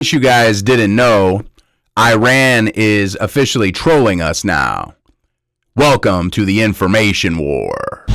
case you guys didn't know, Iran is officially trolling us now. Welcome to the Information War.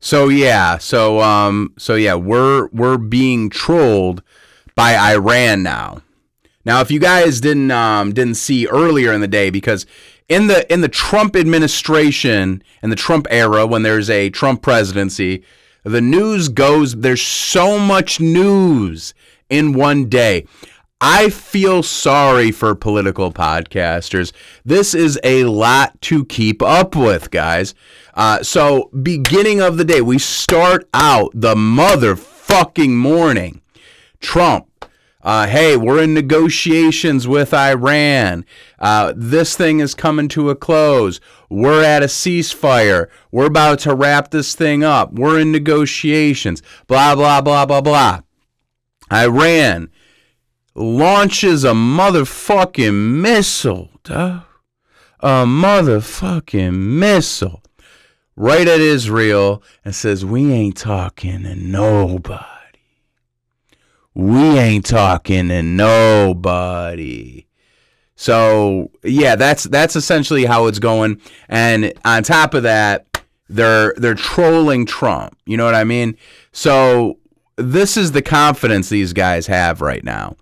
So we're being trolled by Iran now. Now, if you guys didn't see earlier in the day, because in the Trump administration and the Trump era, when there's a Trump presidency, the news goes. There's so much news in one day. I feel sorry for political podcasters. This is a lot to keep up with, guys. So beginning of the day, we start out the motherfucking morning. Trump, hey, we're in negotiations with Iran. This thing is coming to a close. We're at a ceasefire. We're about to wrap this thing up. We're in negotiations. Blah, blah, blah, blah, blah. Iran launches a motherfucking missile, duh. A motherfucking missile right at Israel and says, we ain't talking to nobody. We ain't talking to nobody. So, yeah, that's essentially how it's going. And on top of that, they're trolling Trump. You know what I mean? So this is the confidence these guys have right now.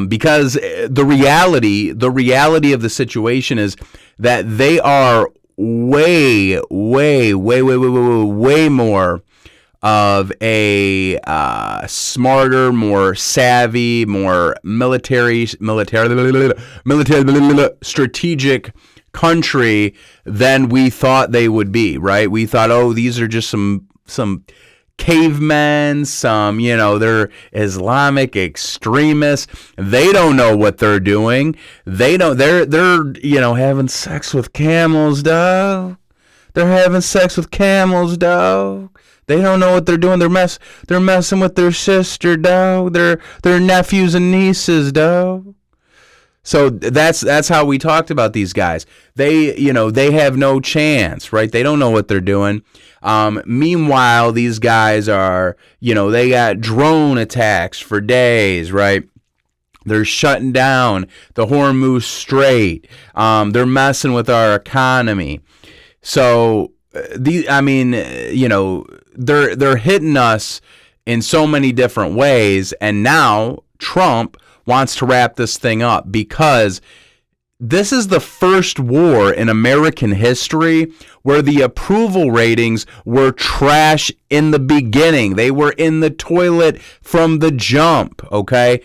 Because the reality of the situation is that they are way more of a smarter, more savvy, more military strategic country than we thought they would be, right? We thought, oh, these are just some cavemen, they're Islamic extremists. They don't know what they're doing. They're having sex with camels, dog. They're having sex with camels, dog. They don't know what they're doing. They're messing with their sister, dog. Their nephews and nieces, dog. So that's how we talked about these guys. They have no chance, right? They don't know what they're doing. Meanwhile, these guys are, they got drone attacks for days, right? They're shutting down the Hormuz Strait. They're messing with our economy. So they're hitting us in so many different ways. And now Trump wants to wrap this thing up because this is the first war in American history where the approval ratings were trash in the beginning. They were in the toilet from the jump, okay?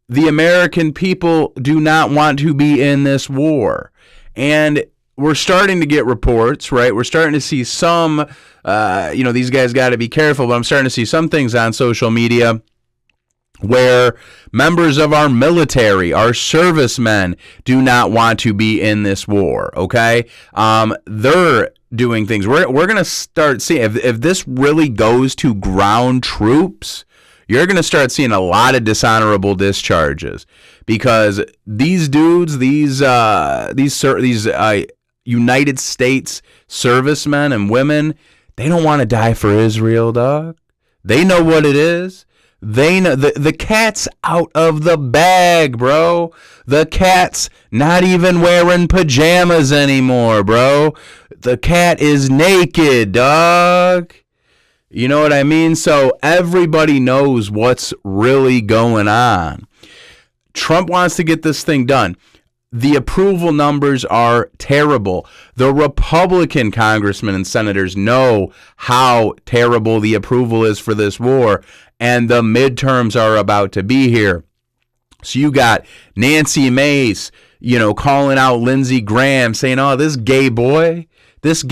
The American people do not want to be in this war. And we're starting to get reports, right? We're starting to see some, these guys got to be careful, but I'm starting to see some things on social media where members of our military, our servicemen, do not want to be in this war, okay? They're doing things. We're going to start seeing, if this really goes to ground troops, you're going to start seeing a lot of dishonorable discharges, because these dudes, these United States servicemen and women, they don't want to die for Israel, dog. They know what it is. They know the cat's out of the bag, bro. The cat's not even wearing pajamas anymore, bro. The cat is naked, dog. You know what I mean? So everybody knows what's really going on. Trump wants to get this thing done. The approval numbers are terrible. The Republican congressmen and senators know how terrible the approval is for this war, and the midterms are about to be here. So you got Nancy Mace, calling out Lindsey Graham, saying, "Oh, this gay boy don't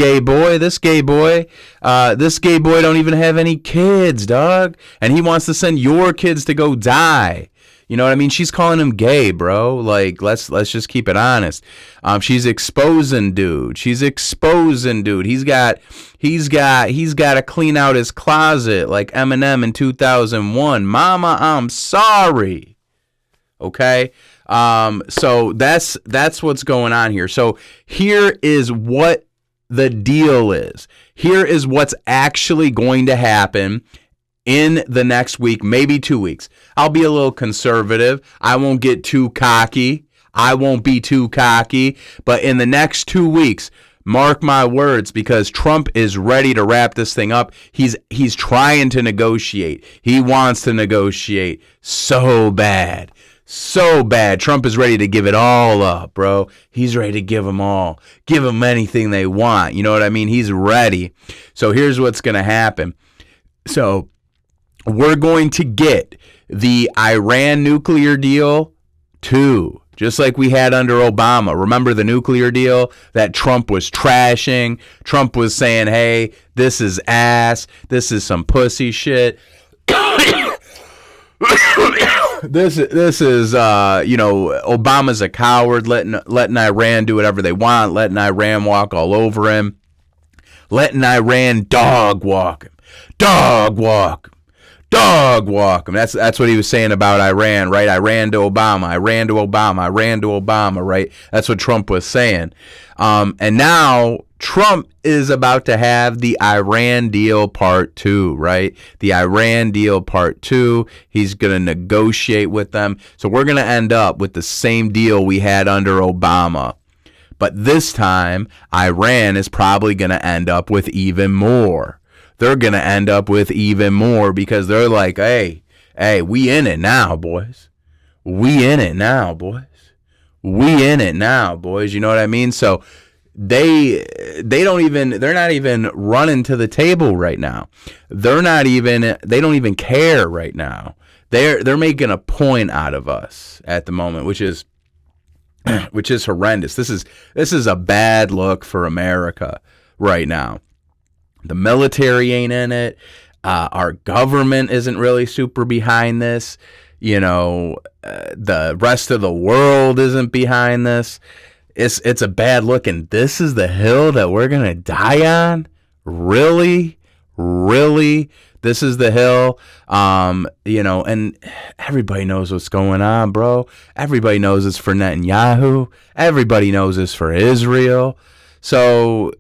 even have any kids, dog, and he wants to send your kids to go die." You know what I mean? She's calling him gay, bro. Like, let's just keep it honest. She's exposing dude. He's got to clean out his closet like Eminem in 2001. Mama, I'm sorry. Okay? So that's what's going on here. So here is what the deal is. Here is what's actually going to happen in the next week, maybe 2 weeks. I'll be a little conservative. I won't get too cocky. I won't be too cocky. But in the next 2 weeks, mark my words, because Trump is ready to wrap this thing up. He's trying to negotiate. He wants to negotiate so bad. So bad. Trump is ready to give it all up, bro. He's ready to give them all. Give them anything they want. You know what I mean? He's ready. So here's what's going to happen. So we're going to get the Iran nuclear deal too, just like we had under Obama. Remember the nuclear deal that Trump was trashing? Trump was saying, hey, this is ass. This is some pussy shit. This is Obama's a coward, letting Iran do whatever they want, letting Iran walk all over him, letting Iran dog walk him. That's what he was saying about Iran, right? Iran to Obama, right? That's what Trump was saying. And now Trump is about to have the Iran deal part 2, right? The Iran deal part 2. He's going to negotiate with them. So we're going to end up with the same deal we had under Obama. But this time, Iran is probably going to end up with even more. They're going to end up with even more, because they're like, hey, we in it now, boys. We in it now, boys. You know what I mean? So they're not even running to the table right now. They don't even care right now. They're making a point out of us at the moment, which is horrendous. This is a bad look for America right now. The military ain't in it. Our government isn't really super behind this. The rest of the world isn't behind this. It's a bad look, and this is the hill that we're gonna die on? Really? This is the hill. And everybody knows what's going on, bro. Everybody knows it's for Netanyahu. Everybody knows it's for Israel. So,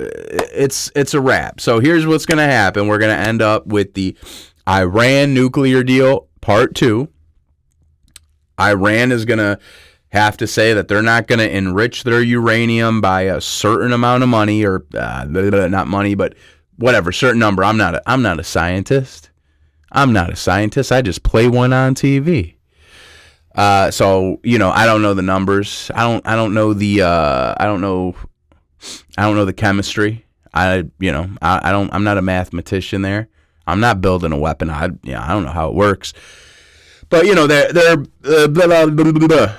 it's a wrap. So here's what's going to happen. We're going to end up with the Iran nuclear deal part 2. Iran is going to have to say that they're not going to enrich their uranium by a certain amount of money, or not money, but whatever, certain number. I'm not a scientist. I just play one on TV. So I don't know the numbers. I don't know the chemistry. I'm not a mathematician there. I'm not building a weapon. I don't know how it works. But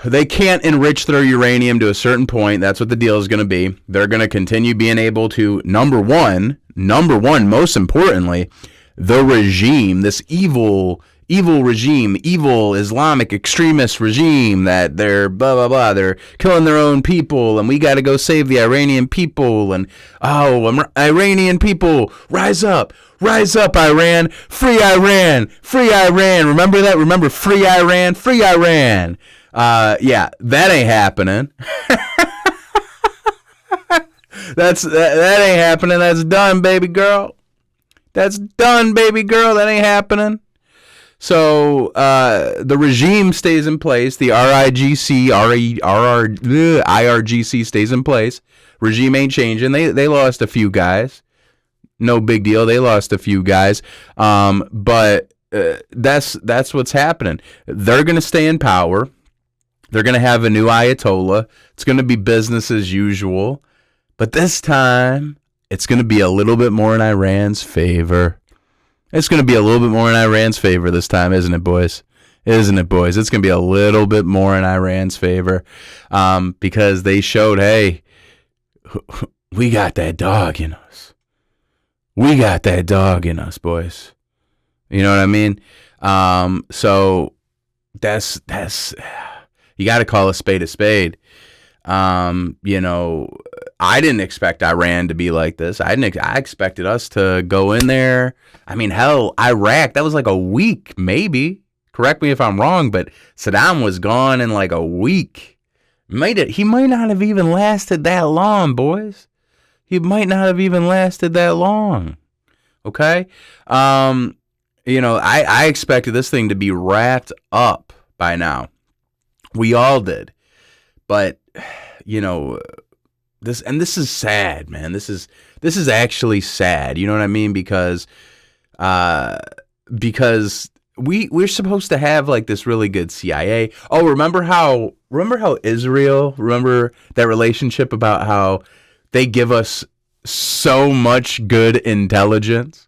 they can't enrich their uranium to a certain point. That's what the deal is going to be. They're going to continue being able to number one, most importantly, the regime, this evil evil regime, evil Islamic extremist regime that they're blah, blah, blah. They're killing their own people and we got to go save the Iranian people. And, Iranian people, rise up, Iran, free Iran, free Iran. Remember that? Remember free Iran, free Iran. Yeah, that ain't happening. That ain't happening. That's done, baby girl. That's done, baby girl. That ain't happening. So the regime stays in place. The IRGC stays in place. Regime ain't changing. They lost a few guys. No big deal. They lost a few guys. But that's what's happening. They're going to stay in power. They're going to have a new Ayatollah. It's going to be business as usual. But this time, it's going to be a little bit more in Iran's favor. It's going to be a little bit more in Iran's favor this time, isn't it, boys? Isn't it, boys? It's going to be a little bit more in Iran's favor because they showed, hey, we got that dog in us. We got that dog in us, boys. You know what I mean? So that's you got to call a spade a spade. I didn't expect Iran to be like this. I expected us to go in there. I mean, hell, Iraq, that was like a week, maybe. Correct me if I'm wrong, but Saddam was gone in like a week. He might not have even lasted that long, boys. He might not have even lasted that long. Okay? I expected this thing to be wrapped up by now. We all did. But, this is sad, man. This is actually sad. You know what I mean? Because we're supposed to have like this really good CIA. Oh, remember how Israel, remember that relationship about how they give us so much good intelligence?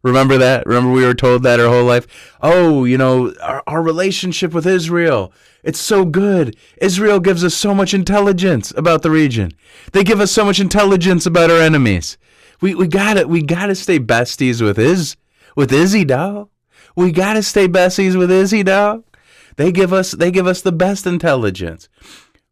Remember that? Remember we were told that our whole life? Oh, our relationship with Israel, it's so good. Israel gives us so much intelligence about the region. They give us so much intelligence about our enemies. We gotta stay besties with Izzy, dog. We gotta stay besties with Izzy, dog. They give us the best intelligence.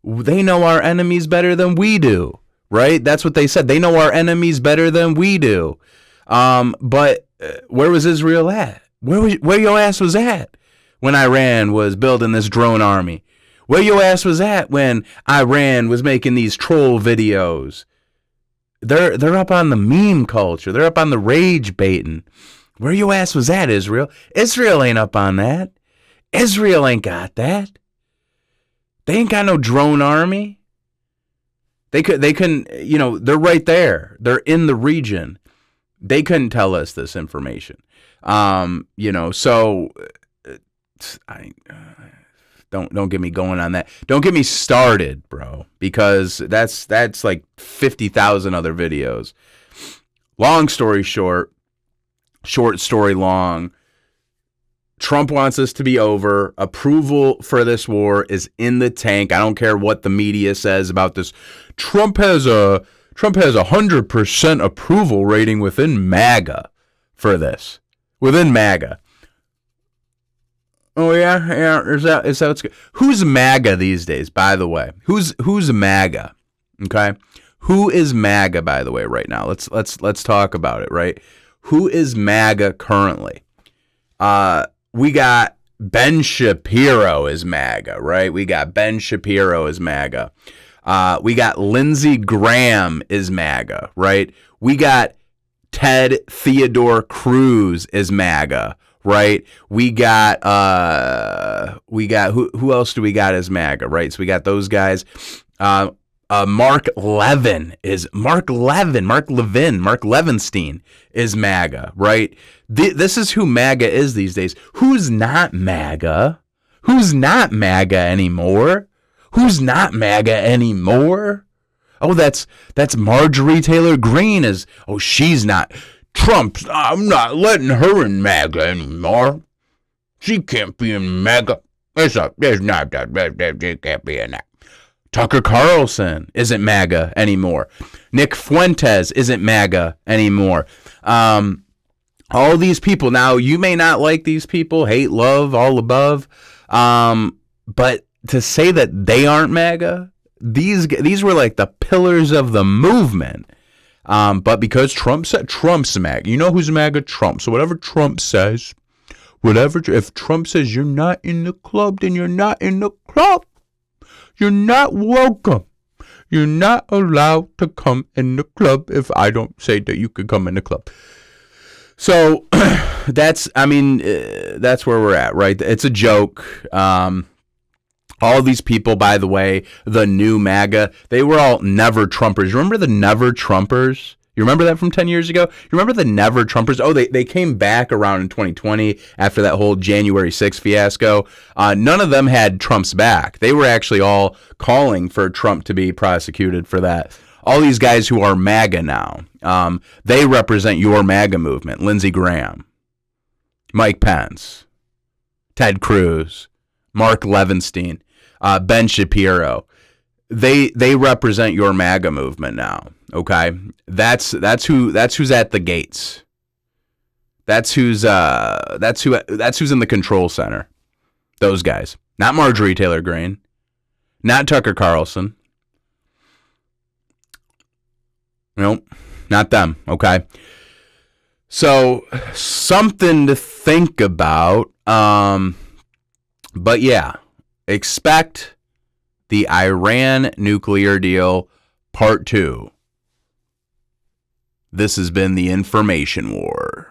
They know our enemies better than we do, right? That's what they said. They know our enemies better than we do. But where was Israel at? Where your ass was at when Iran was building this drone army? Where your ass was at when Iran was making these troll videos? They're up on the meme culture. They're up on the rage baiting. Where your ass was at, Israel? Israel ain't up on that. Israel ain't got that. They ain't got no drone army. They couldn't, they're right there. They're in the region. They couldn't tell us this information. So don't get me going on that. Don't get me started, bro, because that's like 50,000 other videos. Long story short story long. Trump wants this to be over. Approval for this war is in the tank. I don't care what the media says about this. Trump has a 100% approval rating within MAGA for this. Within MAGA. Oh yeah. Is that what's good? Who's MAGA these days, by the way? Who's MAGA? Okay. Who is MAGA, by the way, right now? Let's talk about it, right? Who is MAGA currently? We got Ben Shapiro as MAGA, right? We got Ben Shapiro as MAGA. We got Lindsey Graham is MAGA, right? We got Ted Theodore Cruz is MAGA, right? We got who else do we got as MAGA, right? So we got those guys. Mark Levinstein is MAGA, right? This is who MAGA is these days. Who's not MAGA? Who's not MAGA anymore? Who's not MAGA anymore? Oh, that's Marjorie Taylor Greene she's not. Trump, I'm not letting her in MAGA anymore. She can't be in MAGA. She can't be in that. Tucker Carlson isn't MAGA anymore. Nick Fuentes isn't MAGA anymore. All these people. Now, you may not like these people, hate, love, all above. But to say that they aren't MAGA, these were like the pillars of the movement. But because Trump's MAGA, you know who's MAGA? Trump. So whatever Trump says, if Trump says you're not in the club, then you're not in the club. You're not welcome. You're not allowed to come in the club if I don't say that you could come in the club. So that's where we're at, right? It's a joke. All these people, by the way, the new MAGA, they were all never Trumpers. Remember the never Trumpers? You remember that from 10 years ago? You remember the never Trumpers? Oh, they came back around in 2020 after that whole January 6th fiasco. None of them had Trump's back. They were actually all calling for Trump to be prosecuted for that. All these guys who are MAGA now, they represent your MAGA movement. Lindsey Graham, Mike Pence, Ted Cruz, Mark Levinstein, Ben Shapiro. They represent your MAGA movement now. Okay, that's who's at the gates. That's who's in the control center. Those guys, not Marjorie Taylor Greene, not Tucker Carlson. Nope, not them. Okay, so something to think about. But yeah, expect the Iran nuclear deal part 2. This has been the Information War.